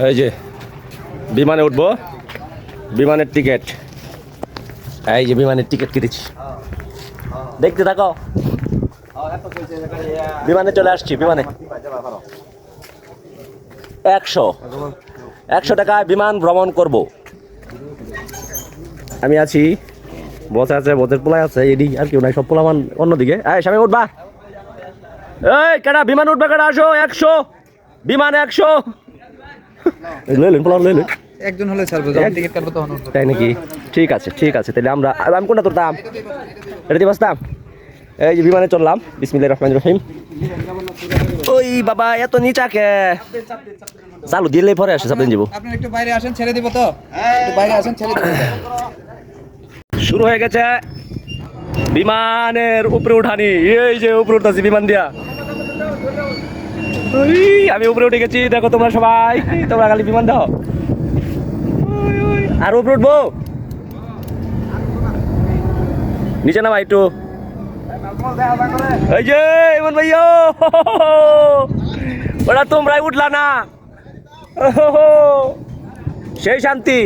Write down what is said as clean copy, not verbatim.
এই যে বিমানে উঠবো, বিমানের টিকিট, এই যে বিমানের টিকিট কেটেছি, দেখতে থাকো। বিমানে চলে আসছি, বিমানে 100 টাকায় বিমান ভ্রমণ করব। আমি আছি, বস আছে, বসের পোলায় আছে, এডি আর কেউ নাই, সব পোলামান অন্যদিকে। এই স্বামী উঠবা, এই কেডা বিমান উঠবে, কেডা আসো, 100 বিমান 100 লইলেন পোলা লইলেন একজন হলে ছাড়বো, যখন টিকিট কাটবো তখন উঠবো। তাই নাকি? ঠিক আছে ঠিক আছে, তাহলে আমি কোনটা তুলতাম, এটা দিয়ে বাসতাম। এই যে বিমানে চললাম, বিসমিল্লাহির রহমানির রহিম। ওই বাবা এত নিচাকে চালু দিলেই পরে আসে চাপেন যাবো। আপনি একটু বাইরে আসেন, ছেড়ে দিব তো, একটু বাইরে আসেন, ছেড়ে দিব। শুরু হয়ে গেছে বিমানের উপরে উঠানি। এই যে উপরে উঠতেছি বিমান দিয়া, আমি উপরে উঠে গেছি। দেখো তোমরা সবাই, তোমরা খালি বিমান দাও। আর উপরে উঠবো, নিচে নামা একটু। এই যে ইমন ভাইয়া, ওরা তোমরাই উঠলা না, সেই শান্তি।